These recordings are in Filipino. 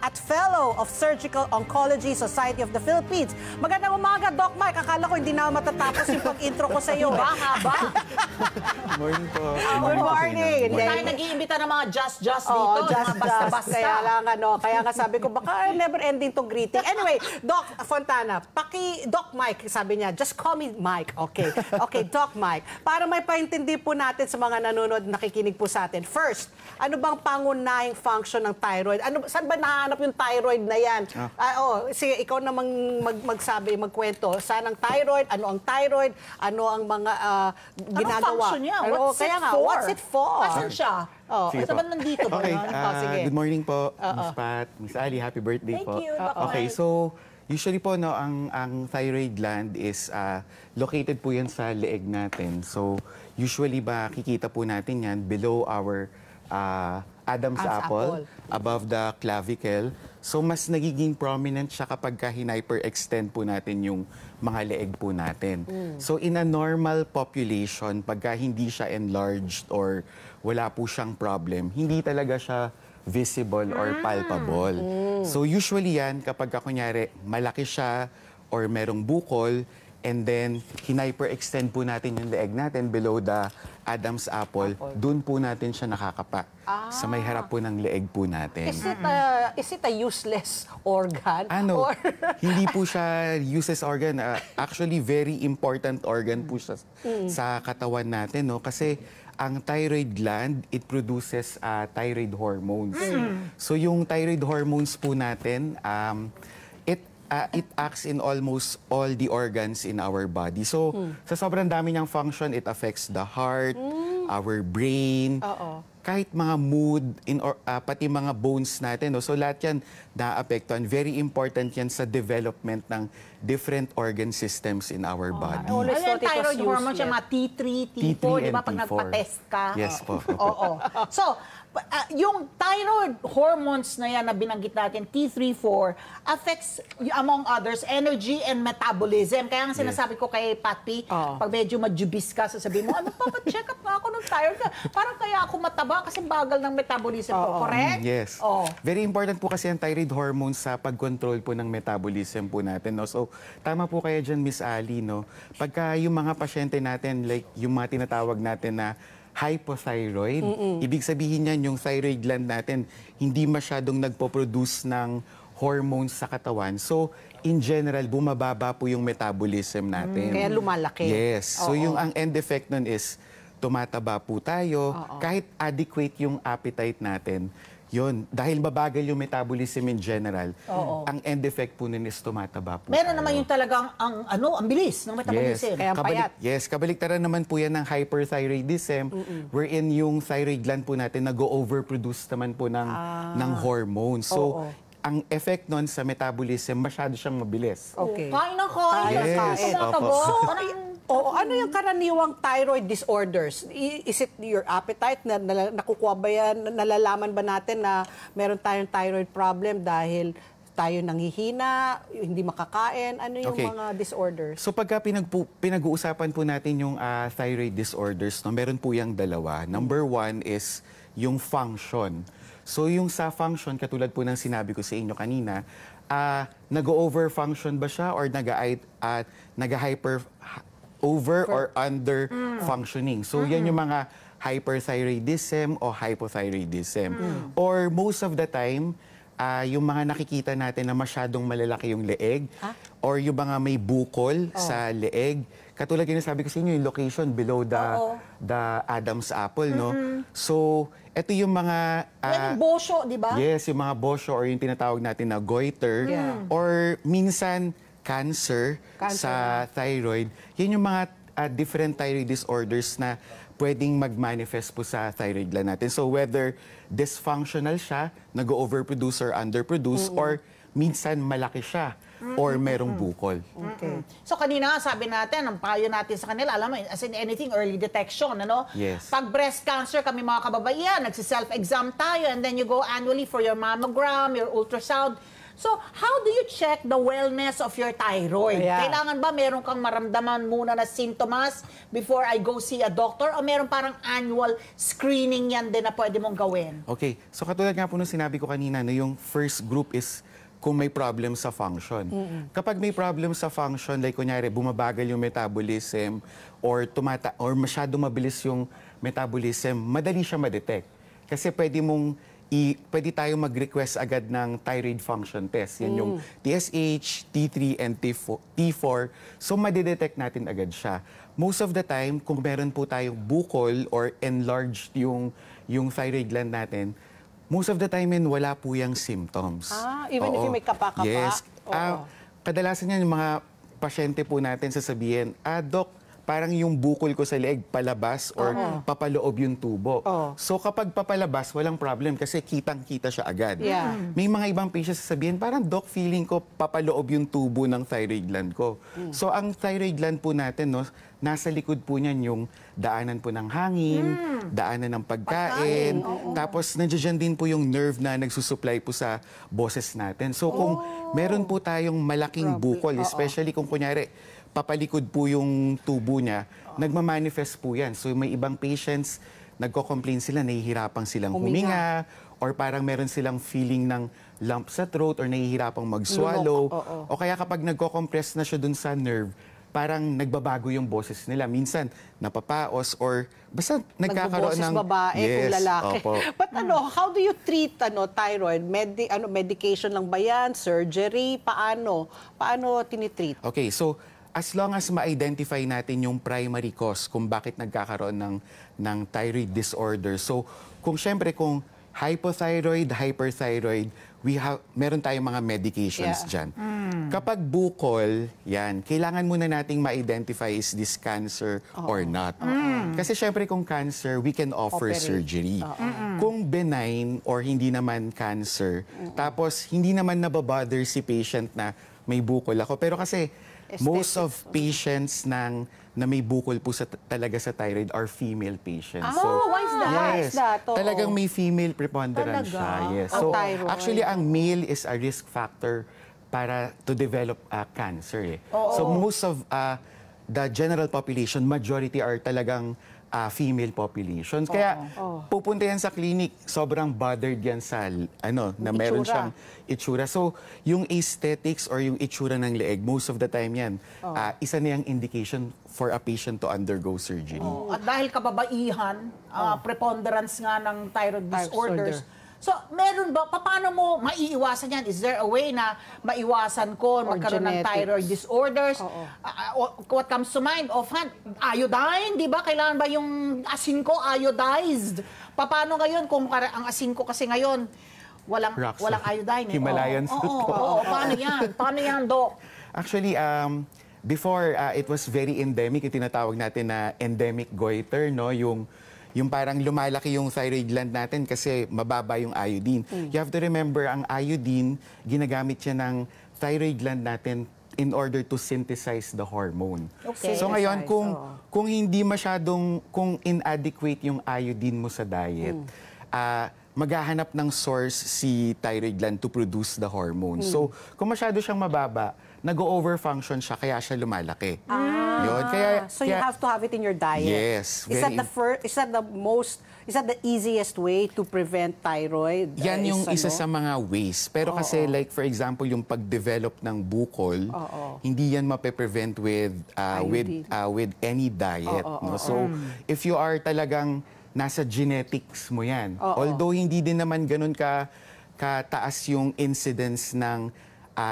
at Fellow of Surgical Oncology Society of the Philippines. Magandang umaga, Doc Mike. Akala ko hindi na matatapos yung pag-intro ko sa iyo. Haba. Good morning po. Good morning. Hindi tayo nag-iimbita ng mga just dito. Just basta-basta. Kaya lang, kaya nga sabi ko, baka never ending tong greeting. Anyway, Doc Fontana, Doc Mike, sabi niya, just call me Mike. Okay. Okay, Doc Mike. Para may paintindi po natin sa mga nanonood, nakikinig po sa atin. First, ano bang pangunahing function ng thyroid? Saan ba nahanap yung thyroid na yan? Sige, ikaw namang magkwento. Saan ang thyroid? Ano ang thyroid? Ano ang mga ginagawa? Anong function niya? What's it for? Asan siya? Sige Ito po. ba nandito ba? Okay, sige. good morning po, Miss Pat, Miss Ali, happy birthday Thank po. you, Doc Okay, Mike. so usually po no, ang thyroid gland is located po yan sa leeg natin. So usually makikita po natin yan below our Adam's apple, above the clavicle. So mas nagiging prominent siya kapag hyperextend po natin yung mga leeg po natin. So in a normal population, pagka hindi siya enlarged or wala po siyang problem, hindi talaga siya visible or palpable. So usually yan, kapag kunyari malaki siya or merong bukol, and then hyperextend po natin yung leeg natin below the Adam's apple, dun po natin siya nakakapa sa may harap po ng leeg po natin. Is it a useless organ? Or... hindi po siya useless organ. Actually, very important organ po siya sa katawan natin. No? Kasi ang thyroid gland, it produces thyroid hormones. So yung thyroid hormones po natin, it acts in almost all the organs in our body. So, sa sobrang dami niyang function, it affects the heart, our brain, kahit mga mood, pati mga bones natin. No? So, lahat yan naapektuhan. Very important yan sa development ng different organ systems in our body. Ano yung thyroid hormone siya? Mga T3, T4, di ba? Pag nagpa-test ka. Yes po. Oo. So, yung thyroid hormones na yan na binanggit natin, T3, 4, affects, among others, energy and metabolism. Kaya nga sinasabi ko kay Patty, pag medyo madjubis ka, sasabihin mo, check up nga ako ng thyroid ka. Parang kaya ako mataba kasi bagal ng metabolism ko. Correct? Yes. Very important po kasi ang thyroid hormones sa pag-control po ng metabolism po natin. No? So, tama po kayo dyan, Miss Ali. No? Pagka yung mga pasyente natin, like yung mga tinatawag natin na hypothyroid. Ibig sabihin niyan yung thyroid gland natin hindi masyadong nagpo-produce ng hormones sa katawan. So, in general, bumababa po yung metabolism natin. Kaya lumalaki. Yes. So, yung ang end effect nun is tumataba po tayo. Kahit adequate yung appetite natin, yun, dahil babagal yung metabolism in general, ang end effect po nun is tumataba po. Meron naman yung talagang ang bilis ng metabolism. Kaya payat. Yes, kabaliktaran naman po yan ng hyperthyroidism, wherein yung thyroid gland po natin nag-overproduce naman po ng hormones. So, ang effect nun sa metabolism, masyado siyang mabilis. Okay. Kain ng kain. Yes, Ano yung karaniwang thyroid disorders? Is it your appetite? Nakukuha ba yan? Nalalaman ba natin na meron tayong thyroid problem dahil tayo nanghihina, hindi makakain? Ano yung mga disorders? So pagka pinag-uusapan po natin yung thyroid disorders, no, meron po yung dalawa. Number one is yung function. So yung sa function, katulad po ng sinabi ko sa inyo kanina, nag-over-function ba siya or nag-hyper over or under functioning. So yan yung mga hyperthyroidism o hypothyroidism. Or most of the time, yung mga nakikita natin na masyadong malalaki yung leeg or yung mga may bukol sa leeg. Katulad yung sabi ko sa inyo, yung location below the Adam's apple, no? So, ito yung mga... yung bosyo, di ba? Yes, yung mga bosyo or yung tinatawag natin na goiter. Or minsan, cancer sa thyroid. Yan yung mga different thyroid disorders na pwedeng mag-manifest po sa thyroid gland natin. So whether dysfunctional siya, nag-overproduce or underproduce, or minsan malaki siya, or merong bukol. Okay. So kanina sabi natin, ang payo natin sa kanila, alam mo, as in anything, early detection, ano? Yes. Pag breast cancer, kami mga kababaihan, nagsi-self-exam tayo, and then you go annually for your mammogram, your ultrasound. So, how do you check the wellness of your thyroid? Ayan. Kailangan ba meron kang maramdaman muna na symptoms before I go see a doctor? O meron parang annual screening yan din na pwede mong gawin? Okay, so katulad nga po nung sinabi ko kanina, no, yung first group is kung may problem sa function. Kapag may problem sa function, like kunyari, bumabagal yung metabolism or masyado mabilis yung metabolism, madali siya ma-detect. Kasi pwede tayong mag-request agad ng thyroid function test. Yan yung TSH, T3, and T4. So, madidetect natin agad siya. Most of the time, kung meron po tayong bukol or enlarged yung thyroid gland natin, most of the time wala po yung symptoms. Even if you may kapa-kapa? Yes. Oo. Kadalasan yan, yung mga pasyente po natin sasabihin, Doc, parang yung bukol ko sa leeg palabas or papaloob yung tubo. So kapag papalabas, walang problem kasi kitang-kita siya agad. Yeah. May mga ibang patients sasabihin, parang Doc, feeling ko papaloob yung tubo ng thyroid gland ko. So ang thyroid gland po natin, no, nasa likod po niyan yung daanan po ng hangin, daanan ng pagkain, tapos nandiyan din po yung nerve na nagsusupply po sa boses natin. So kung meron po tayong malaking bukol, especially kung kunyari, papalikod po yung tubo niya, nagmamanifest po yan. So may ibang patients, nagko-complain sila, nahihirapang silang huminga, or parang meron silang feeling ng lump sa throat or nahihirapang mag-swallow. O kaya kapag nagko-compress na siya dun sa nerve, parang nagbabago yung boses nila. Minsan, napapaos or basta nagkakaroon ng... babae, kung lalaki. Opo. But how do you treat thyroid? Medication lang ba yan? Surgery? Paano tinitreat? Okay, so as long as ma-identify natin yung primary cause kung bakit nagkakaroon ng thyroid disorder. So, kung hypothyroid, hyperthyroid, meron tayong mga medications dyan. Kapag bukol, yan, kailangan muna nating ma-identify is this cancer or not. Kasi syempre kung cancer, we can offer surgery. Kung benign or hindi naman cancer, tapos hindi naman nababother si patient na may bukol ako. Pero kasi most of patients na may bukol po talaga sa thyroid are female patients. Why is that? Why is that? Talagang may female preponderance siya. Yes. So, thyroid. actually, ang male is a risk factor para to develop cancer. So, most of the general population, majority are talagang female populations. Kaya pupunta yan sa clinic, sobrang bothered yan sa na meron siyang itsura. So, yung aesthetics or yung itsura ng leeg, most of the time yan, isa na yung indication for a patient to undergo surgery. At dahil kababaihan, preponderance nga ng thyroid disorders, so, meron ba, paano mo maiiwasan yan? Is there a way na maiwasan ko magkaroon ng thyroid disorders? What comes to mind? Offhand, iodine, di ba? Kailangan ba yung asin ko iodized? Paano ngayon kung ang asin ko kasi ngayon, walang iodine? Himalayan salt. Paano yan? Paano yan, Doc? Actually, before, it was very endemic. Yung tinatawag natin na endemic goiter, no? Yung parang lumalaki yung thyroid gland natin kasi mababa yung iodine. You have to remember, ang iodine, ginagamit siya ng thyroid gland natin in order to synthesize the hormone. Okay. So ngayon, kung hindi kung inadequate yung iodine mo sa diet, maghahanap ng source si thyroid gland to produce the hormone. So, kung masyado siyang mababa, nag-overfunction siya, kaya siya lumalaki. Yun. So you have to have it in your diet. Yes. Is that the easiest way to prevent thyroid? Yan yung isa sa mga ways. Pero kasi like for example, yung pag-develop ng bukol, hindi yan mape-prevent with any diet. No? So if you are talagang nasa genetics mo yan, although hindi din naman ganun kataas yung incidence ng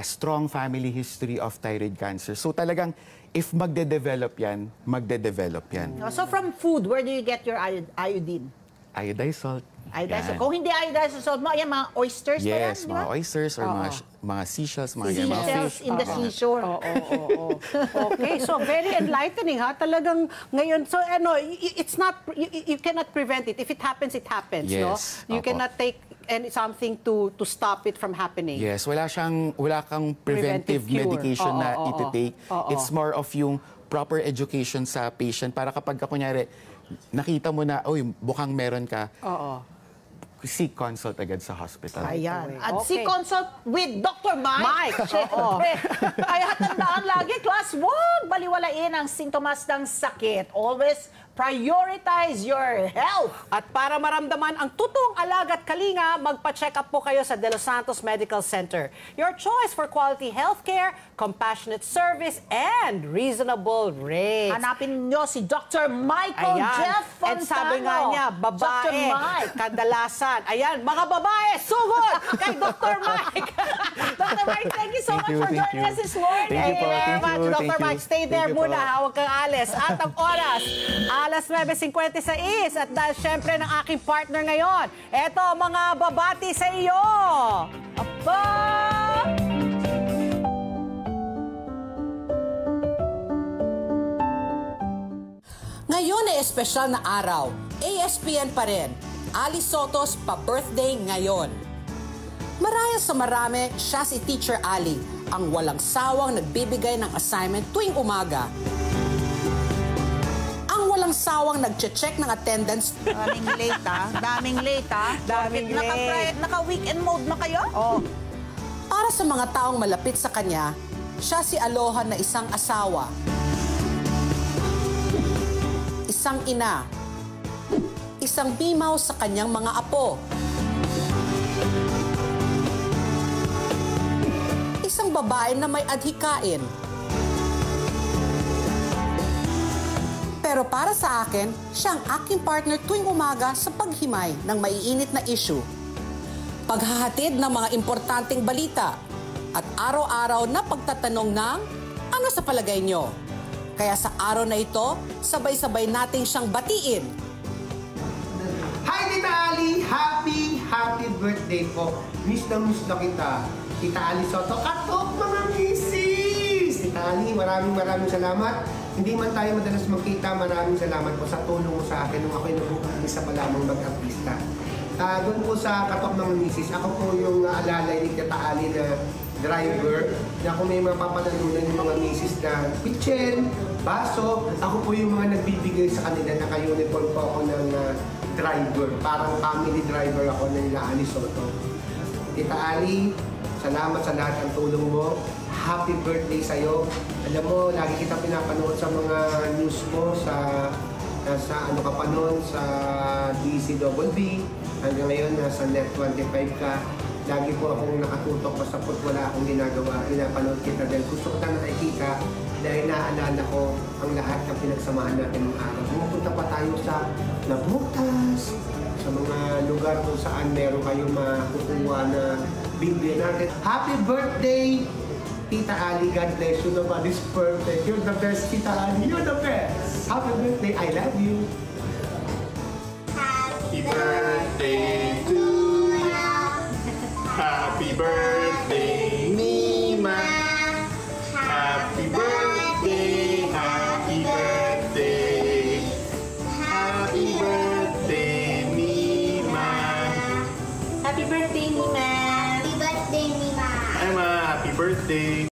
strong family history of thyroid cancer. So talagang if magde-develop yan, magde-develop yan. So from food, where do you get your iodine? Iodized salt. Iodized salt. Kung hindi iodized salt mo, ayan, mga oysters pa yan, Yes, di mga ba? oysters or mga seashells, mga Seashells fish. in the seashore. Okay, so very enlightening ha. Talagang ngayon, so it's not, you cannot prevent it. If it happens, it happens, no? Yes. You cannot take something to stop it from happening. Yes, wala kang preventive cure. medication na iti-take. It's more of yung proper education sa patient para kapag kunyari nakita mo na, mukhang meron ka, seek consult agad sa hospital. Ayan. At Okay. si consult with Dr. Mike. Mike, Siyempre. Kaya tandaan lagi, class, huwag baliwalain ang sintomas ng sakit. Always prioritize your health. At para maramdaman ang totoong alaga at kalinga, magpa-check up po kayo sa De Los Santos Medical Center. Your choice for quality healthcare, compassionate service, and reasonable rates. Hanapin nyo si Dr. Michael Jeff Fontano. And sabi nga niya, Dr. babae, Mike. kadalasan. Ayan, mga babae, sugod kay Dr. Mike. Dr. Mike, thank you so Thank much you, for thank joining you. us this morning. Thank you po, very thank much, you, Dr. thank you. Mike. Stay there Thank you muna, po. huwag kang alis. At ang oras, alas 9:56. At dahil syempre ng aking partner ngayon, eto mga babati sa iyo. Aba! Ngayon ay espesyal na araw. ASPN pa rin. Ali Sotos pa-birthday ngayon. Marahil sa marami, siya si Teacher Ali, ang walang sawang nagbibigay ng assignment tuwing umaga. Ang walang sawang nagche-check ng attendance. Daming late, ha? Daming late, ha? Daming late. Naka-weekend mode na kayo? Oh. Para sa mga taong malapit sa kanya, siya si Aloha na isang asawa, isang ina, isang bimaw sa kanyang mga apo, isang babae na may adhikain. Pero para sa akin, siya ang aking partner tuwing umaga sa paghimay ng maiinit na issue. Paghahatid ng mga importanteng balita at araw-araw na pagtatanong ng ano sa palagay nyo. Kaya sa araw na ito, sabay-sabay nating siyang batiin. Hi, Tita Ali! Happy birthday po. Miss na kita. Tita Ali Soto, katok mga misis! Tita Ali, maraming salamat. Hindi man tayo madalas magkita, maraming salamat po sa tulong mo sa akin nung ako'y nag-umpisa pa lamang mag-artista. Doon po sa katok mga misis, ako po yung alalay ni Tita Ali na driver, na kung may mga papanalunan yung mga misis na kitchen, baso, ako po yung mga nagbibigay sa kanila, naka-uniform po ako ng driver. Parang family driver ako ng Ali Soto. Tita Ali, salamat sa lahat ng tulong mo. Happy birthday sa'yo. Alam mo, lagi kita pinapanood sa mga news mo, sa ano ka pa noon, sa DCWB. Hanggang ngayon, nasa Net 25 ka. Lagi po akong nakatutok basta't wala akong ginagawa. Pinapanood kita dahil gusto ko na nakikita dahil naaalala ko ang lahat ng pinagsamahan natin ng araw. Pumunta pa tayo sa Nagmutas, sa mga lugar kung saan meron kayong makukuha na Biblia natin. Happy birthday, Tita Ali. God bless you. Nobody's perfect. You're the best, Tita Ali. You're the best. Happy birthday. I love you. Happy birthday to you. Happy birthday, Mima. Happy birthday, happy birthday. Happy birthday, Mima. Happy birthday, Mima! Happy birthday, Mima! Hi, Ma. Happy birthday.